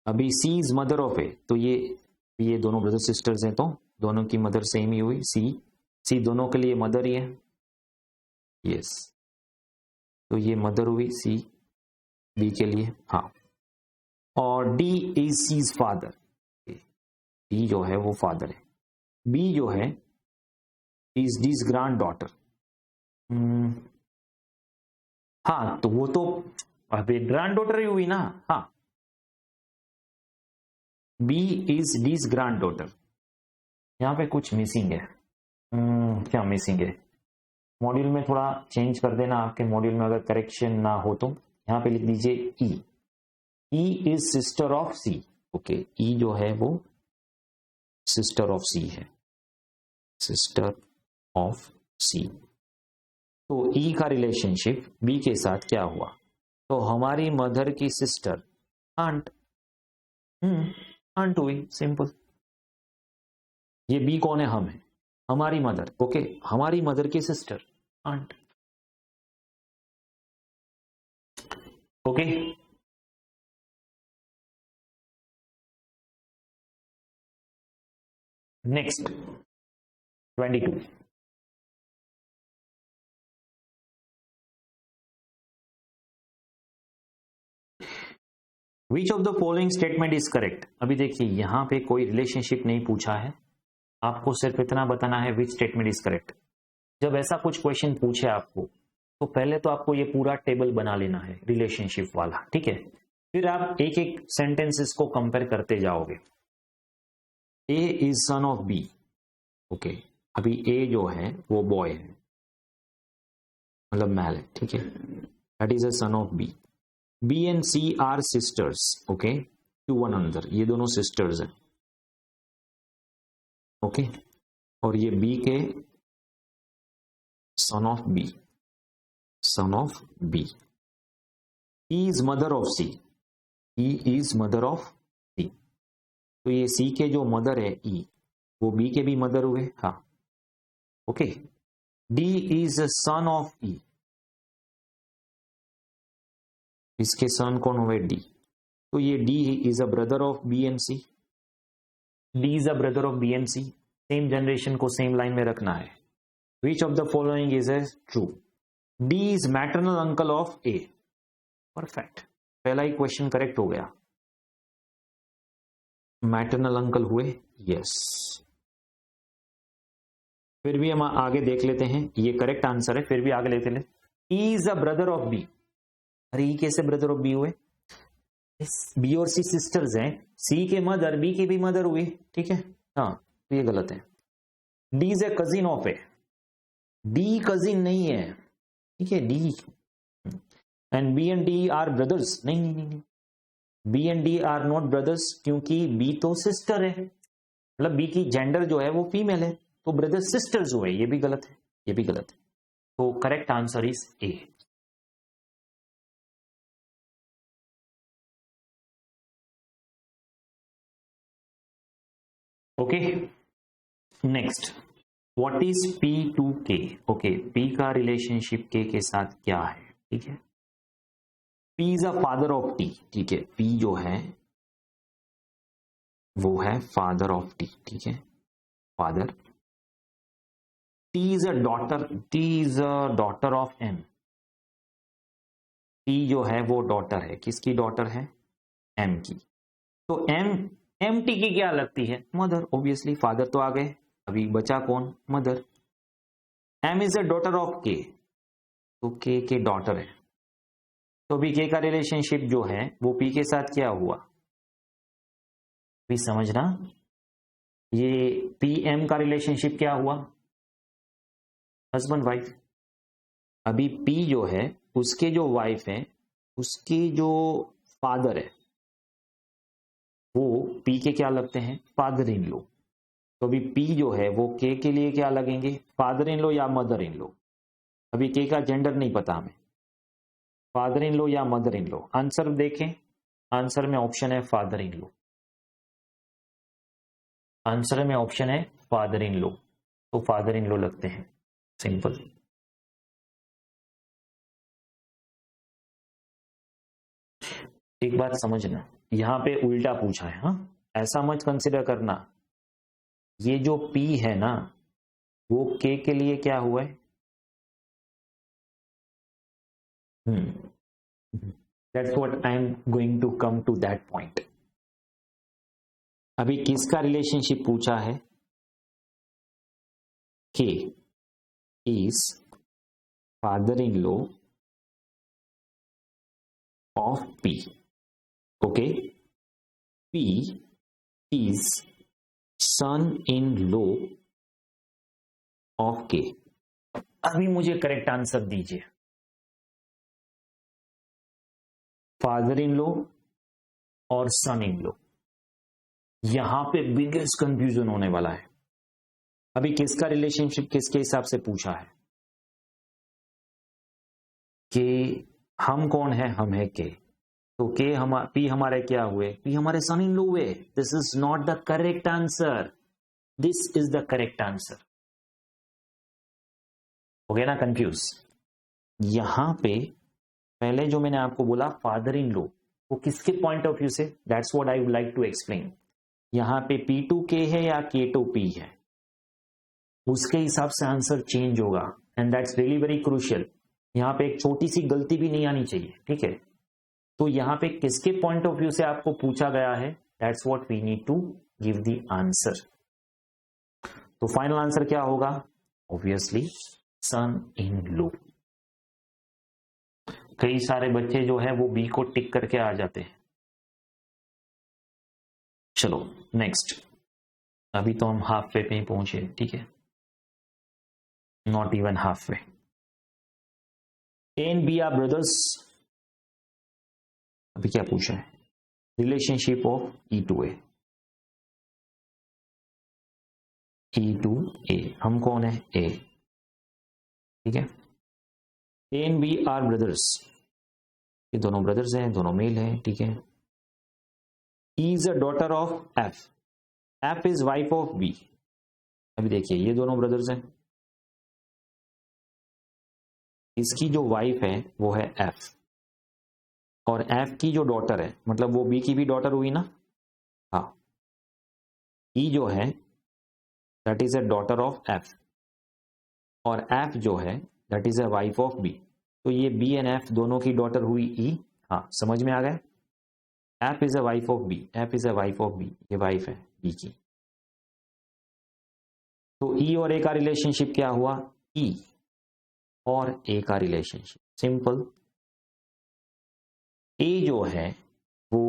अभी सी इज मदर ऑफ ए, तो ये दोनों ब्रदर सिस्टर्स हैं, तो दोनों की मदर सेम ही हुई, सी दोनों के लिए मदर ही है, यस। तो ये मदर हुई सी बी के लिए, हाँ। और D is C's father, D जो है वो फादर है। बी जो है इज डीज ग्रैंड डॉटर। हाँ, तो वो तो अभी ग्रैंड डॉटर ही हुई ना, हाँ। B is D's granddaughter. यहां पे कुछ मिसिंग है। क्या मिसिंग है? मॉड्यूल में थोड़ा चेंज कर देना, आपके मॉड्यूल में अगर करेक्शन ना हो तो यहां पे लिख दीजिए E is sister of C. Okay, E जो है वो सिस्टर ऑफ सी है, सिस्टर ऑफ सी। तो ई का रिलेशनशिप बी के साथ क्या हुआ? तो हमारी मदर की सिस्टर आंट, आंट हुई, सिंपल। ये बी कौन है? हम है, हमारी मदर, ओके, हमारी मदर की sister, aunt, okay. Next 22, which of the following statement is correct. अभी देखिए यहां पे कोई रिलेशनशिप नहीं पूछा है, आपको सिर्फ इतना बताना है विच स्टेटमेंट इज करेक्ट। जब ऐसा कुछ क्वेश्चन पूछे आपको तो पहले तो आपको ये पूरा टेबल बना लेना है रिलेशनशिप वाला, ठीक है। फिर आप एक एक सेंटेंसेस को कंपेयर करते जाओगे। A is son of B, okay, अभी ए जो है वो बॉय है, मतलब मैल है, ठीक है, that is a son of B. B and C are sisters, okay, to one another, ये दोनों सिस्टर्स हैं, ओके, और ये बी के son of B, son of B. He is mother of C, he is mother of C, तो ये सी के जो मदर है ई, वो बी के भी मदर हुए, हाँ, okay. D is son of E, इसके सन कौन हुए, डी, तो ये D is a brother of B and C, D is a brother of B and C, same generation को सेम लाइन में रखना है। Which of the following is a true, D is maternal uncle of A, perfect, पहला ही क्वेश्चन करेक्ट हो गया, मैटरनल अंकल हुए, यस। फिर भी हम आगे देख लेते हैं, ये करेक्ट आंसर है, फिर भी आगे लेते हैं। E is a brother of B, अरे ई कैसे ब्रदर ऑफ बी हुए, बी और सी सिस्टर्स हैं, सी के मदर बी की भी मदर हुई, ठीक है, हाँ, तो ये गलत है। D is a cousin of A, D cousin नहीं है, ठीक है, D and B and D are brothers, नहीं नहीं नहीं, B and D are not brothers, क्योंकि बी तो सिस्टर है, मतलब बी की जेंडर जो है वो फीमेल है, तो ब्रदर सिस्टर्स हुए, ये भी गलत है, ये भी गलत है, तो correct answer is A. Okay, next, what is P to K, okay, P का रिलेशनशिप के साथ क्या है, ठीक है। P is a father of T, ठीक है, पी जो है वो है फादर ऑफ टी, ठीक है, father. T is a daughter, T is a daughter of M, T जो है वो डॉटर है, किसकी डॉटर है, एम की, तो एम टी की क्या लगती है, मदर, ऑब्वियसली, फादर तो आ गए, अभी बचा कौन, mother. M is a daughter of K, तो के डॉटर है, तो अभी के का रिलेशनशिप जो है वो पी के साथ क्या हुआ, भी समझना, ये पी एम का रिलेशनशिप क्या हुआ, हस्बैंड वाइफ। अभी पी जो है उसके जो वाइफ है उसके जो फादर है वो पी के क्या लगते हैं, फादर इन लॉ, तो अभी पी जो है वो के लिए क्या लगेंगे, फादर इन लॉ या मदर इन लॉ। अभी के का जेंडर नहीं पता हमें, फादर इन लॉ या मदर इन लॉ, आंसर देखें, आंसर में ऑप्शन है फादर इन लॉ, आंसर में ऑप्शन है फादर इन लॉ, तो फादर इन लॉ लगते हैं, सिंपल। एक बात समझना, यहां पे उल्टा पूछा है, हाँ, ऐसा मत कंसिडर करना, ये जो P है ना वो के लिए क्या हुआ है, that's what I am going to come to that point. अभी किसका रिलेशनशिप पूछा है, K is father in law of P, okay, P is son in law of K। अभी मुझे करेक्ट आंसर दीजिए, फादर इन लॉ और सन इन लॉ, यहां पे बिगेस्ट कंफ्यूजन होने वाला है। अभी किसका रिलेशनशिप किसके हिसाब से पूछा है, कि हम कौन है, हम है के, तो के पी हमारे क्या हुए, पी हमारे सन इन लॉ हुए। This is not the correct answer, this is the correct answer. हो गया ना कंफ्यूज। यहां पे पहले जो मैंने आपको बोला फादर इन लॉ, वो किसके पॉइंट ऑफ व्यू से, that's what I would like to explain. यहां पे P2K है या K2P है, उसके हिसाब से आंसर चेंज होगा, and that's really very crucial. यहां पे एक छोटी सी गलती भी नहीं आनी चाहिए, ठीक है। तो यहां पे किसके पॉइंट ऑफ व्यू से आपको पूछा गया है, that's what we need to give the answer. तो फाइनल आंसर क्या होगा, ऑब्वियसली सन इन लॉ। कई सारे बच्चे जो है वो बी को टिक करके आ जाते हैं। चलो नेक्स्ट, अभी तो हम हाफ वे पे ही पहुंचे, ठीक है, not even half way. A and B are brothers, अभी क्या पूछा है, relationship of E to A. E to A, हम कौन है, ए, ठीक है। A and B are brothers, ये दोनों ब्रदर्स हैं, दोनों मेल हैं, ठीक है। E is a daughter of F, F is wife of B. अभी देखिए ये दोनों ब्रदर्स हैं, इसकी जो वाइफ है वो है एफ, और एफ की जो डॉटर है, मतलब वो बी की भी डॉटर हुई ना, हाँ। ई जो है that is a daughter of F, और एफ जो है that is a wife of B. तो ये बी एंड एफ दोनों की डॉटर हुई ई, हाँ समझ में आ गया। F is a wife of B, F is a wife of B, ये वाइफ है बी की। तो ई और ए का रिलेशनशिप क्या हुआ, ई और ए का रिलेशनशिप, सिंपल। ए जो है वो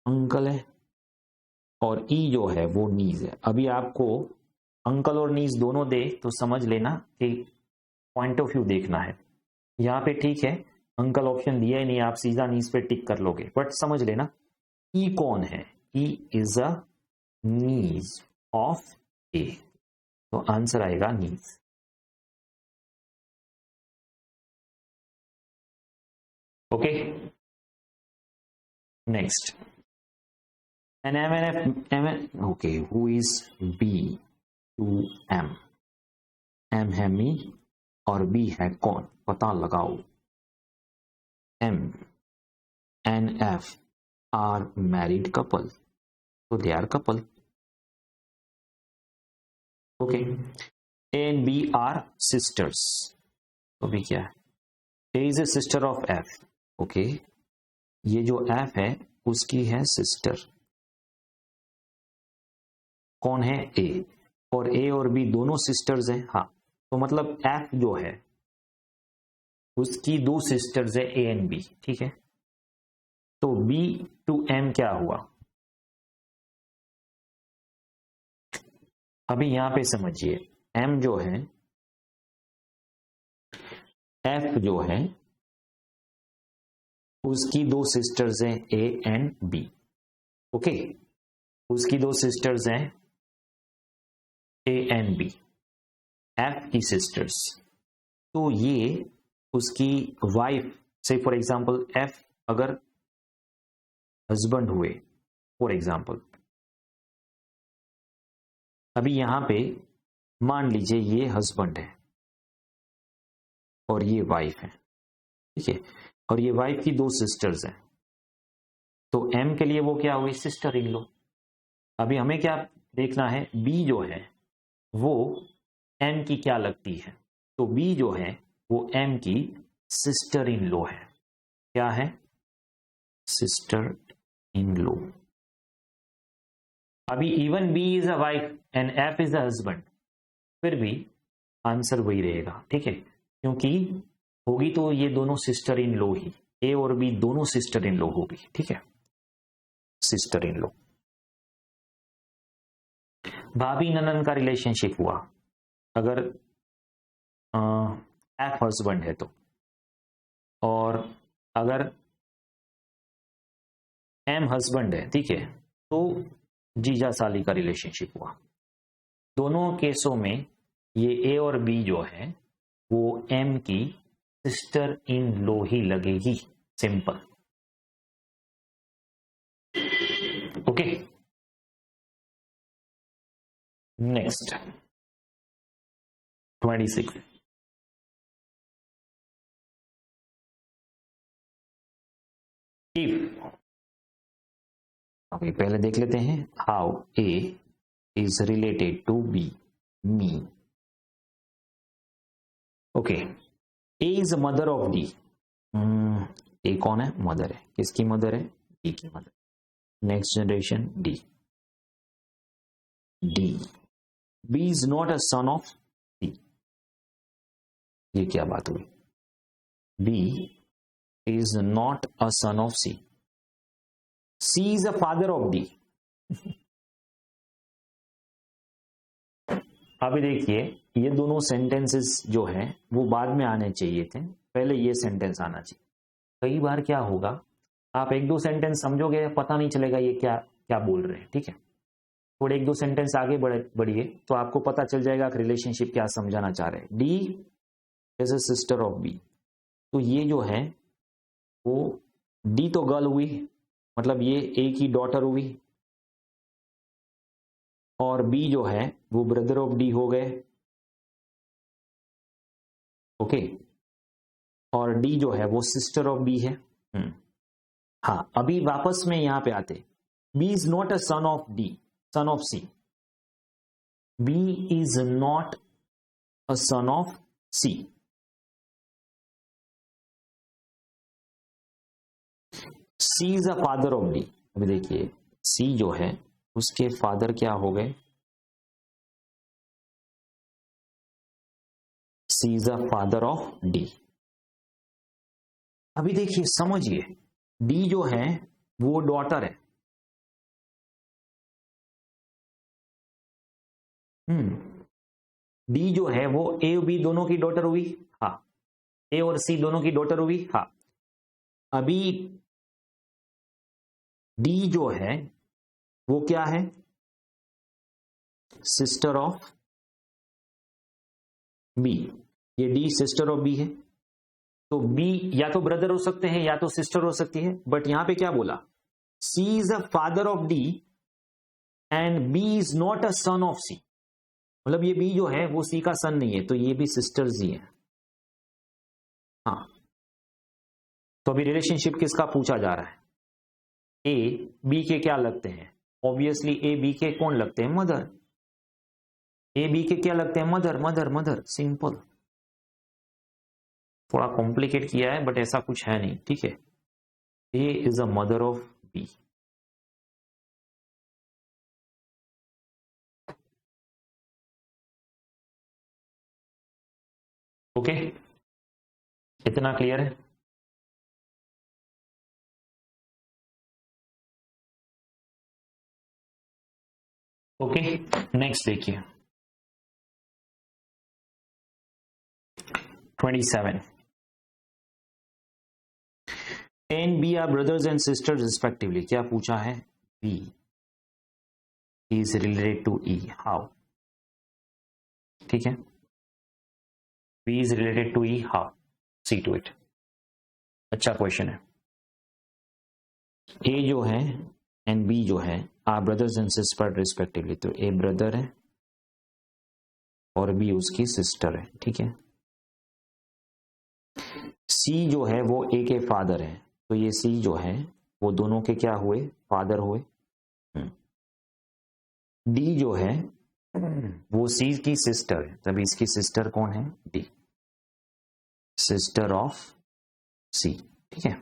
अंकल है और ई जो है वो नीज है। अभी आपको अंकल और नीज दोनों दे तो समझ लेना कि पॉइंट ऑफ व्यू देखना है। यहां पे ठीक है अंकल ऑप्शन दिया ही नहीं, आप सीधा नीज पे टिक कर लोगे, बट समझ लेना ई कौन है, E is a knees of A, तो आंसर आएगा niece. Okay next, N M N F M N, okay who is B to M, M है मी और बी है कौन, पता लगाओ। M N F are married couple, तो they are couple, okay. A and B are sisters, तो भी क्या है, A is A sister of F, okay. ये जो एफ है उसकी है सिस्टर, कौन है, ए, और ए और बी दोनों सिस्टर्स हैं, हाँ। तो मतलब एफ जो है उसकी दो सिस्टर्स है ए एंड बी, ठीक है। तो बी टू एम क्या हुआ, अभी यहां पे समझिए, एम जो है, एफ जो है उसकी दो सिस्टर्स हैं ए एंड बी, ओके। उसकी दो सिस्टर्स हैं ए एंड बी, एफ की सिस्टर्स। तो ये उसकी वाइफ से, फॉर एग्जांपल एफ अगर हस्बैंड हुए, फॉर एग्जांपल, अभी यहां पे मान लीजिए ये हस्बैंड है और ये वाइफ है, ठीक है, और ये वाइफ की दो सिस्टर्स हैं, तो एम के लिए वो क्या हुई, सिस्टर इन लॉ। अभी हमें क्या देखना है, बी जो है वो एम की क्या लगती है, तो बी जो है वो एम की सिस्टर इन लॉ है, क्या है, सिस्टर इन लॉ। अभी even be is a wife and F is a husband, फिर भी आंसर वही रहेगा, ठीक है, क्योंकि होगी तो ये दोनों सिस्टर इन लॉ ही, ए और बी दोनों सिस्टर इन लॉ होगी, ठीक है, सिस्टर इन लॉ। भाभी ननन का रिलेशनशिप हुआ, अगर एफ हस्बैंड है तो, और अगर एम हस्बैंड है, ठीक है, तो जीजा साली का रिलेशनशिप हुआ। दोनों केसों में ये ए और बी जो है वो एम की सिस्टर इन लॉ ही लगेगी, सिंपल, ओके। नेक्स्ट 26, इफ, अभी पहले देख लेते हैं, how A is related to B, me. Okay, A is mother of D. A कौन है? मदर है। किसकी मदर है? डी की mother. Next generation D. D, B is not a son of C. ये क्या बात हुई? B is not a son of C. C is a father of D. अभी देखिए, ये दोनों सेंटेंसेस जो हैं वो बाद में आने चाहिए थे, पहले ये सेंटेंस आना चाहिए। कई बार क्या होगा, आप एक दो सेंटेंस समझोगे, पता नहीं चलेगा ये क्या क्या बोल रहे हैं, ठीक है। थोड़े एक दो सेंटेंस आगे बढ़िए तो आपको पता चल जाएगा कि रिलेशनशिप क्या समझाना चाह रहे हैं। D is a sister of B, तो ये जो है वो डी तो गर्ल हुई, मतलब ये ए की डॉटर हुई, और बी जो है वो ब्रदर ऑफ डी हो गए। ओके, और डी जो है वो सिस्टर ऑफ बी है। हाँ, अभी वापस में यहां पे आते, B is not a son of D, son of C. B is not a son of C. C is a father of D. अभी देखिए, सी जो है उसके फादर क्या हो गए? C is a father of D. अभी देखिए, समझिए, डी जो है वो डॉटर है। डी जो है वो ए और बी दोनों की डॉटर हुई। हाँ, ए और सी दोनों की डॉटर हुई। हाँ, अभी डी जो है वो क्या है? Sister of B. ये डी सिस्टर ऑफ बी है, तो बी या तो ब्रदर हो सकते हैं या तो सिस्टर हो सकती है, बट यहां पे क्या बोला? C is a father of D and B is not a son of C. मतलब ये बी जो है वो सी का सन नहीं है, तो ये भी सिस्टर्स ही है। हाँ, तो अभी रिलेशनशिप किसका पूछा जा रहा है? ए बी के क्या लगते हैं? ऑब्वियसली ए बी के कौन लगते हैं? मदर। ए बी के क्या लगते हैं? Mother mother mother, simple. थोड़ा कॉम्प्लिकेट किया है बट ऐसा कुछ है नहीं, ठीक है। A is a mother of B. Okay, इतना क्लियर है? ओके, नेक्स्ट देखिए 27। And B are brothers and sisters respectively. क्या पूछा है? B is related to E, how? ठीक है, B is related to E, how? C to it. अच्छा क्वेश्चन है। ए जो है एंड बी जो है are brothers and sister respectively, तो ए ब्रदर है और बी उसकी सिस्टर है, ठीक है। सी जो है वो ए के फादर है, तो ये सी जो है वो दोनों के क्या हुए? फादर हुए। डी जो है वो सी की सिस्टर है, तभी इसकी सिस्टर कौन है? डी, सिस्टर ऑफ सी, ठीक है।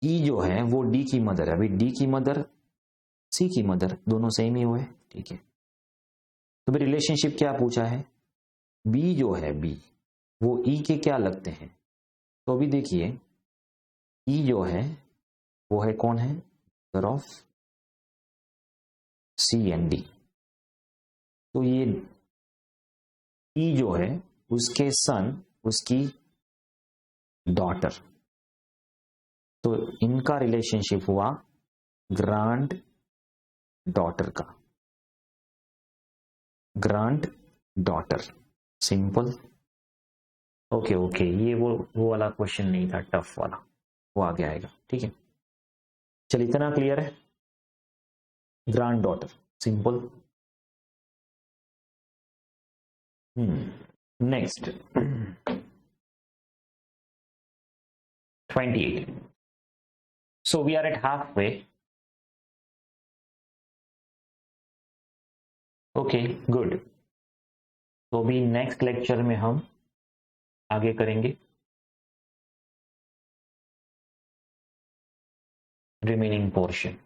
ई जो है वो डी की मदर है, अभी डी की मदर सी की मदर, दोनों सेम ही हुए, ठीक है। तो भाई रिलेशनशिप क्या पूछा है? बी जो है बी वो ई के क्या लगते हैं? तो अभी देखिए, ई जो है वो है कौन है? Mother of C and D. तो ये ई जो है उसके सन, उसकी डॉटर, तो इनका रिलेशनशिप हुआ ग्रांड डॉटर का, grand daughter, simple. Okay okay, ये वो वाला क्वेश्चन नहीं था, टफ वाला, वो आगे आएगा, ठीक है। चलिए, इतना क्लियर है? Granddaughter, simple. Next 28। So we are at halfway. Okay good. तो अभी नेक्स्ट लेक्चर में हम आगे करेंगे रिमेनिंग पोर्शन.